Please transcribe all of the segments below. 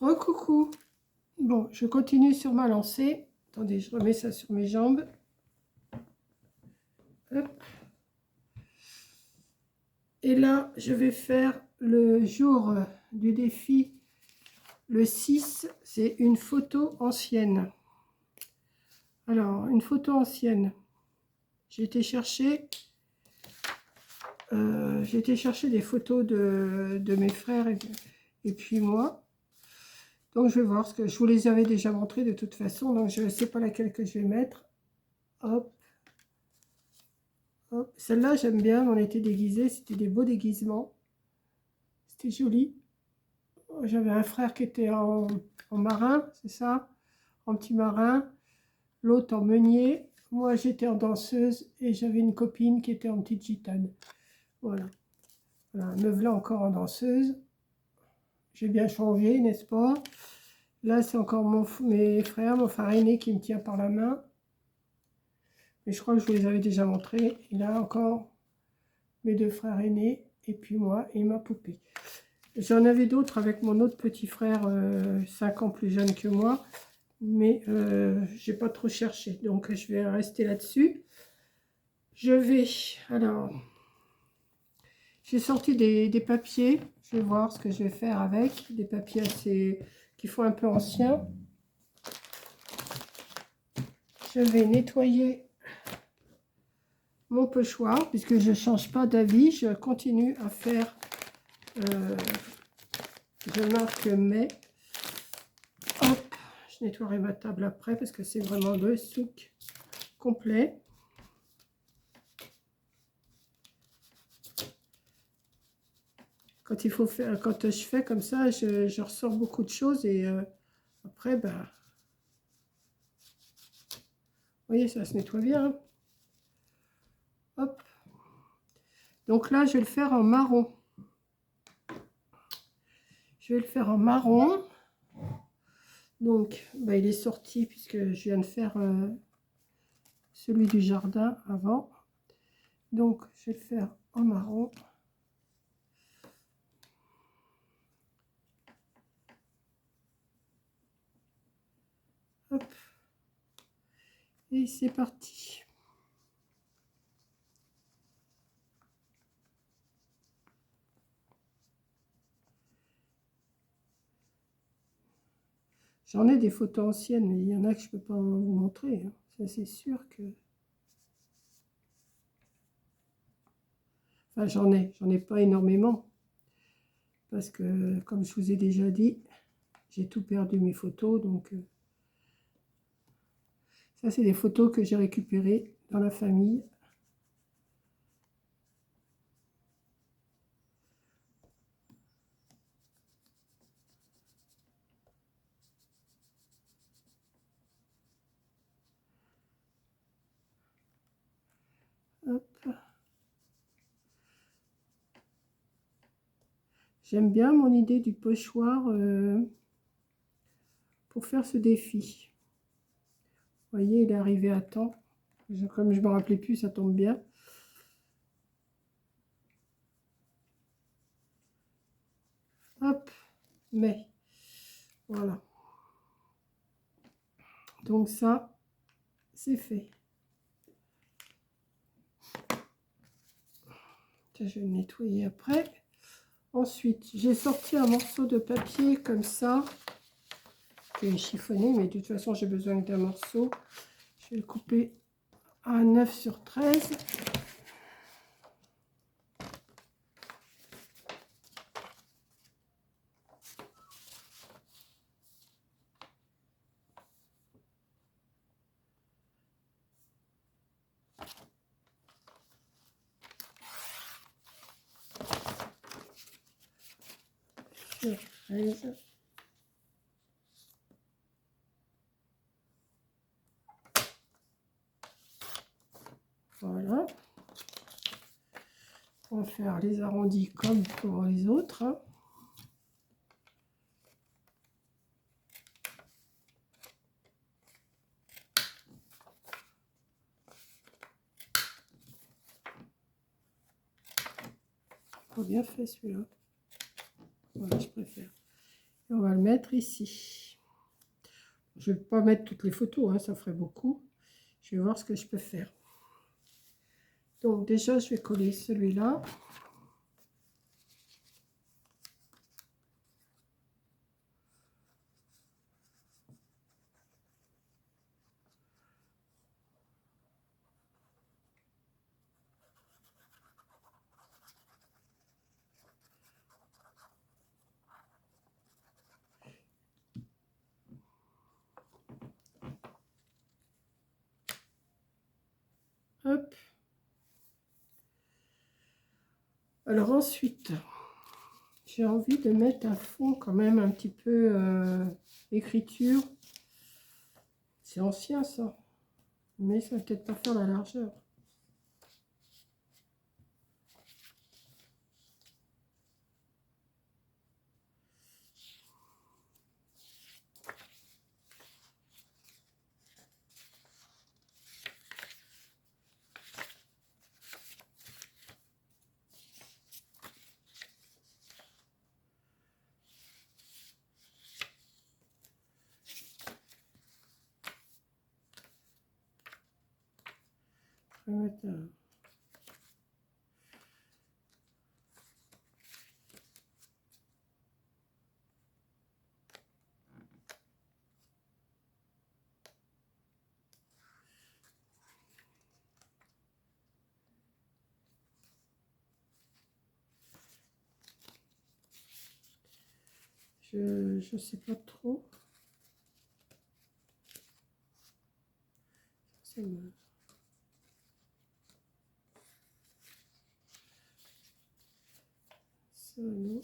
Recoucou. Bon, je continue sur ma lancée. Attendez, je remets ça sur mes jambes. Hop. Et là, je vais faire le jour du défi. Le 6, c'est une photo ancienne. Alors, une photo ancienne. J'ai été chercher des photos de mes frères et puis moi. Donc, je vais voir, ce que je vous les avais déjà montrées de toute façon. Donc, je ne sais pas laquelle que je vais mettre. Hop. Hop. Celle-là, j'aime bien. On était déguisés. C'était des beaux déguisements. C'était joli. J'avais un frère qui était en marin, c'est ça? En petit marin. L'autre en meunier. Moi, j'étais en danseuse. Et j'avais une copine qui était en petite gitane. Voilà. Voilà, me voilà encore en danseuse. J'ai bien changé, n'est-ce pas? Là, c'est encore mes frères, mon frère aîné qui me tient par la main. Mais je crois que je vous les avais déjà montrés. Et là, encore mes deux frères aînés. Et puis moi et ma poupée. J'en avais d'autres avec mon autre petit frère, 5 ans plus jeune que moi. Mais j'ai pas trop cherché. Donc, je vais rester là-dessus. Je vais... Alors... J'ai sorti des papiers, je vais voir ce que je vais faire avec, des papiers assez qui font un peu anciens. Je vais nettoyer mon pochoir, puisque je ne change pas d'avis, je continue à faire, je marque mai. Hop, je nettoierai ma table après, parce que c'est vraiment le souk complet. Quand il faut faire, quand je fais comme ça, je ressors beaucoup de choses et après, ben, vous voyez, ça se nettoie bien. Hein. Hop. Donc là, je vais le faire en marron. Je vais le faire en marron. Donc, ben, il est sorti puisque je viens de faire celui du jardin avant. Donc, je vais le faire en marron. Hop. Et c'est parti. J'en ai des photos anciennes, mais il y en a que je ne peux pas vous montrer. Hein. Ça, c'est sûr que... Enfin, j'en ai pas énormément. Parce que, comme je vous ai déjà dit, j'ai tout perdu mes photos. Donc, ça, c'est des photos que j'ai récupérées dans la famille. Hop. J'aime bien mon idée du pochoir pour faire ce défi. Vous voyez, il est arrivé à temps. Comme je ne me rappelais plus, ça tombe bien. Hop, mais voilà. Donc ça, c'est fait. Je vais le nettoyer après. Ensuite, j'ai sorti un morceau de papier comme ça, qui est chiffonné, mais de toute façon, j'ai besoin d'un morceau. Je vais le couper à 9/13. Voilà. On va faire les arrondis comme pour les autres. Hein. Pas bien fait celui-là. Voilà, je préfère. Et on va le mettre ici. Je ne vais pas mettre toutes les photos, hein, ça ferait beaucoup. Je vais voir ce que je peux faire. Donc déjà, je vais coller celui-là. Hop. Alors ensuite, j'ai envie de mettre un fond quand même un petit peu écriture. C'est ancien ça, mais ça va peut-être pas faire la largeur. Je vais mettre un... Je sais pas trop. Ça me... Ça, non.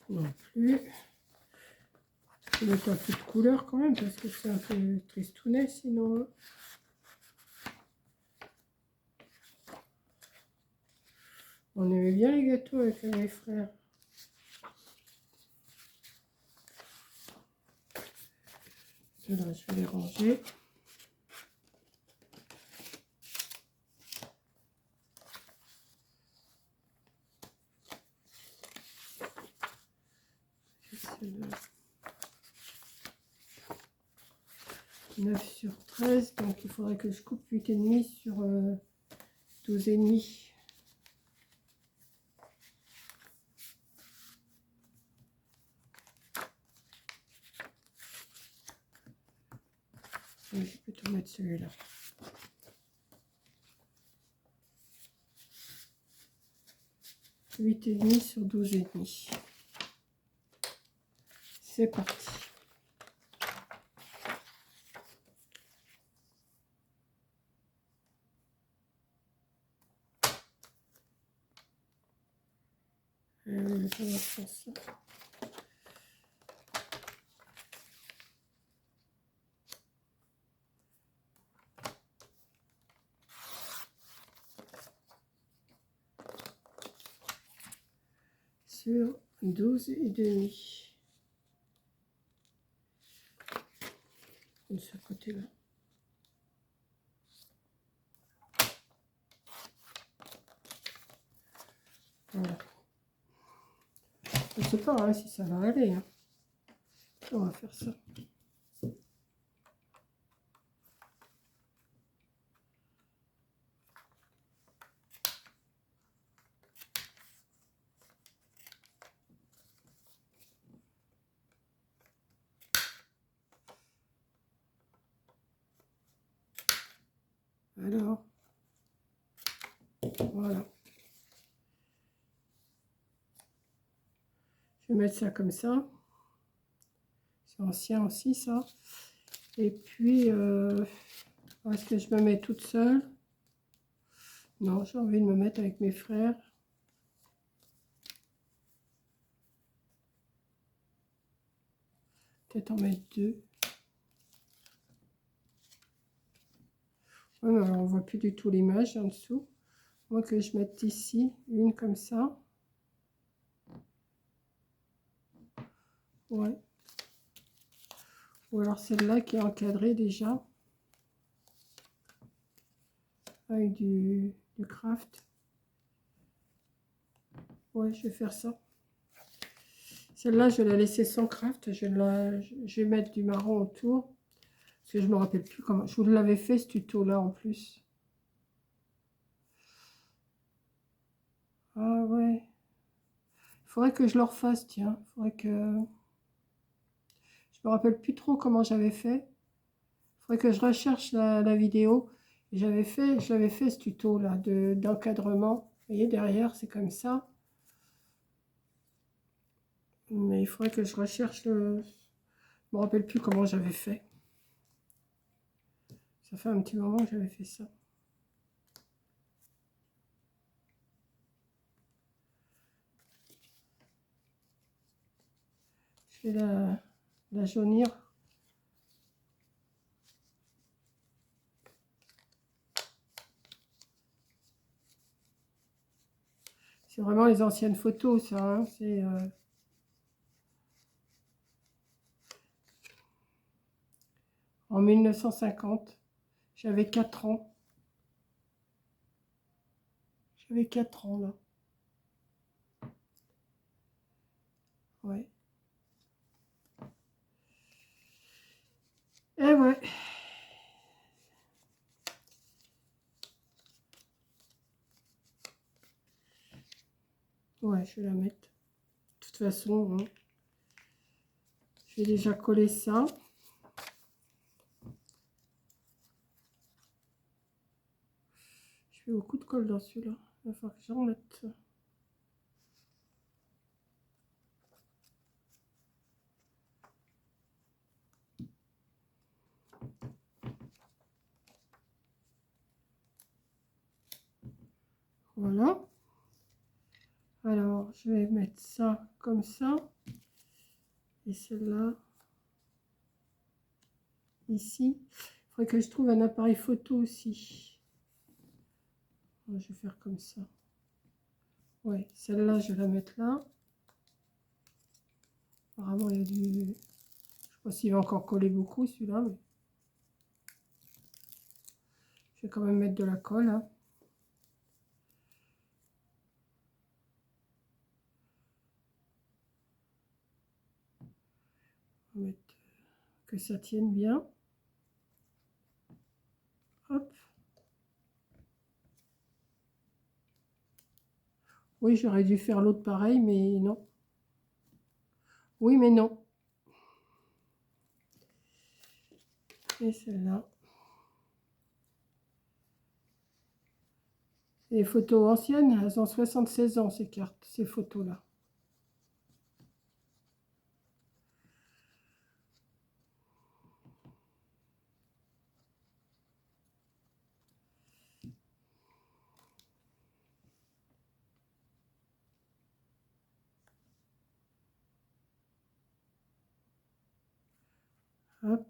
Non plus. Je vais mettre un peu de couleur quand même parce que c'est un peu tristounet sinon. Hein. On aimait bien les gâteaux avec mes frères. Là, je vais les ranger. C'est le 9 sur 13, donc il faudrait que je coupe 8,5 sur 12,5. Je vais plutôt mettre celui-là. Huit et demi sur 12,5. C'est parti. Je vais faire ça. Sur 12,5. De ce côté-là. Voilà. Je ne sais pas hein, si ça va aller. Hein. On va faire ça. Alors, voilà. Je vais mettre ça comme ça. C'est ancien aussi, ça. Et puis, est-ce que je me mets toute seule? Non, j'ai envie de me mettre avec mes frères. Peut-être en mettre deux. Ouais, mais alors on voit plus du tout l'image en dessous. Moi que je mette ici, une comme ça. Ouais. Ou alors celle-là qui est encadrée déjà. Avec du craft. Ouais, je vais faire ça. Celle-là, je vais la laisser sans craft. Je vais mettre du marron autour. Parce que je me rappelle plus comment. Je vous l'avais fait ce tuto-là en plus. Ah ouais. Il faudrait que je le refasse, tiens. Il faudrait que... Je me rappelle plus trop comment j'avais fait. Il faudrait que je recherche la vidéo. Je l'avais fait ce tuto-là d'encadrement. Vous voyez, derrière, c'est comme ça. Mais il faudrait que je recherche le... Je me rappelle plus comment j'avais fait. Ça fait un petit moment que j'avais fait ça. Je vais la jaunir. C'est vraiment les anciennes photos, ça. Hein. C'est en 1950. J'avais 4 ans. J'avais 4 ans, là. Ouais. Et ouais. Ouais, je vais la mettre. De toute façon, hein, je vais déjà coller ça. Je fais beaucoup de colle dans celui-là. Il va falloir que j'en mette. Voilà. Alors, je vais mettre ça comme ça. Et celle-là, ici. Il faudrait que je trouve un appareil photo aussi. Je vais faire comme ça. Ouais, celle-là, je vais la mettre là. Apparemment, il y a du... Je sais pas s'il va encore coller beaucoup, celui-là, mais... Je vais quand même mettre de la colle, hein. On va mettre que ça tienne bien. Hop. Oui, j'aurais dû faire l'autre pareil, mais non. Oui, mais non. Et celle-là. Les photos anciennes, elles ont 76 ans, ces cartes, ces photos-là. Hop.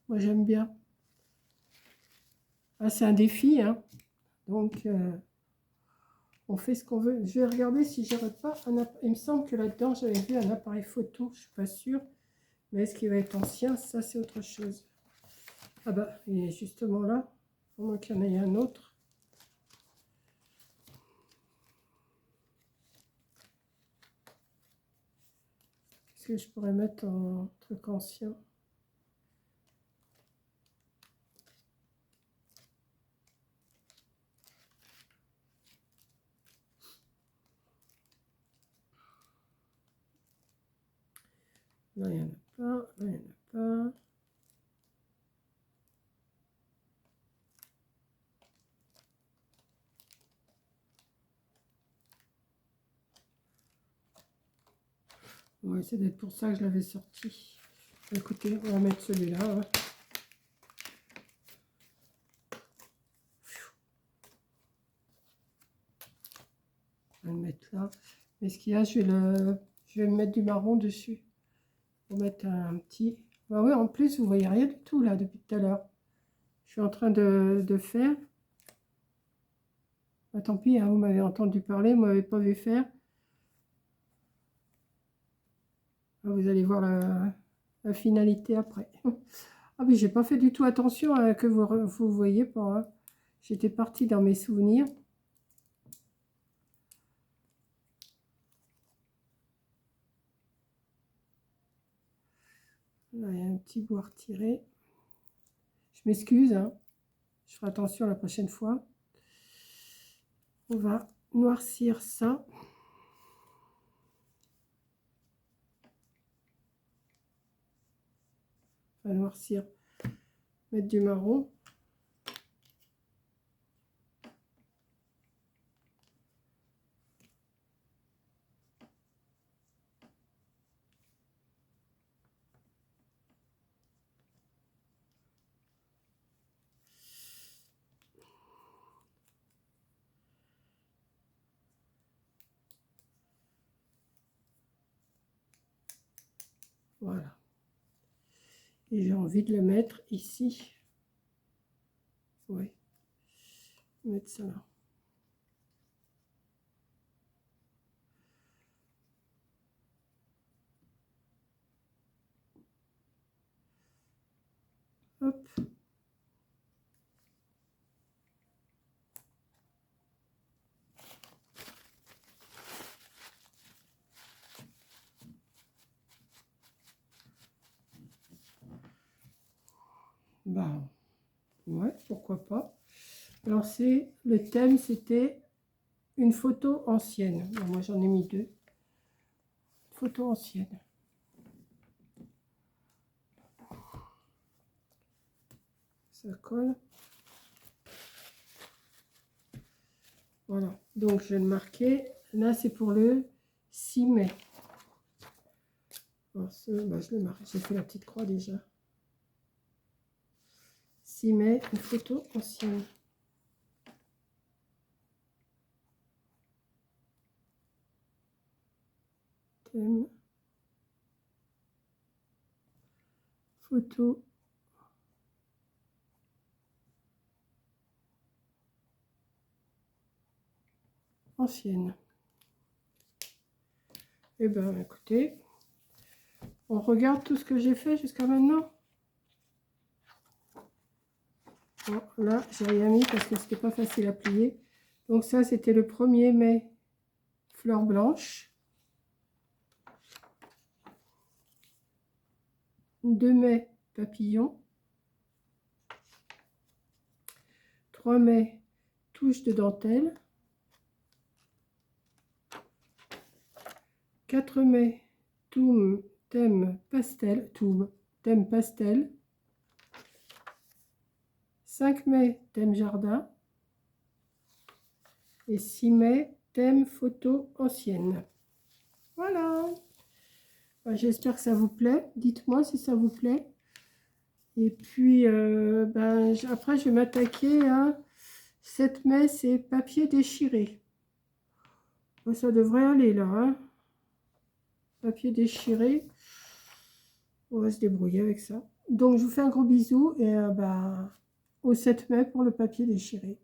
Moi, j'aime bien. Ah, c'est un défi, hein. Donc, on fait ce qu'on veut. Je vais regarder si j'aurais pas un... Il me semble que là-dedans, j'avais vu un appareil photo. Je suis pas sûre. Mais est-ce qu'il va être ancien? Ça, c'est autre chose. Ah bah, il est justement là. Au moins qu'il y en ait un autre. Qu'est-ce que je pourrais mettre en truc ancien? Là, il n'y en a pas. Là, il n'y en a pas. Ouais, c'est peut-être pour ça que je l'avais sorti. Écoutez, on va mettre celui-là. Hein. On va le mettre là. Mais ce qu'il y a, je vais me mettre du marron dessus. Pour mettre un petit... Bah oui, en plus, vous voyez rien du tout là depuis tout à l'heure. je suis en train de faire. Bah, tant pis, hein, vous m'avez entendu parler, vous m'avez pas vu faire. Vous allez voir la finalité après. Ah mais j'ai pas fait du tout attention à que vous voyez pas. Hein. J'étais partie dans mes souvenirs. Là, il y a un petit bout à retirer. Je m'excuse. Hein. Je ferai attention la prochaine fois. On va noircir ça. On va noircir. Mettre du marron. Voilà. Et j'ai envie de le mettre ici. Oui. Mettre ça là. Hop. Bah, ouais, pourquoi pas. Alors, le thème, c'était une photo ancienne. Bon, moi, j'en ai mis 2. Photo ancienne. Ça colle. Voilà. Donc, je vais le marquer. Là, c'est pour le 6 mai. Alors, bah, je le marque. J'ai fait la petite croix déjà. 6 mai, une photo ancienne. Thème. Photo ancienne. Eh bien, écoutez, on regarde tout ce que j'ai fait jusqu'à maintenant. Bon, là, j'ai rien mis parce que c'était pas facile à plier. Donc ça, c'était le 1er mai, fleur blanche. 2 mai, papillon. 3 mai, touche de dentelle. 4 mai, thème pastel. 5 mai, thème jardin. Et 6 mai, thème photo ancienne. Voilà. J'espère que ça vous plaît. Dites-moi si ça vous plaît. Et puis, après, je vais m'attaquer à 7 mai, c'est papier déchiré. Ça devrait aller là. Hein. Papier déchiré. On va se débrouiller avec ça. Donc, je vous fais un gros bisou et au 7 mai pour le papier déchiré.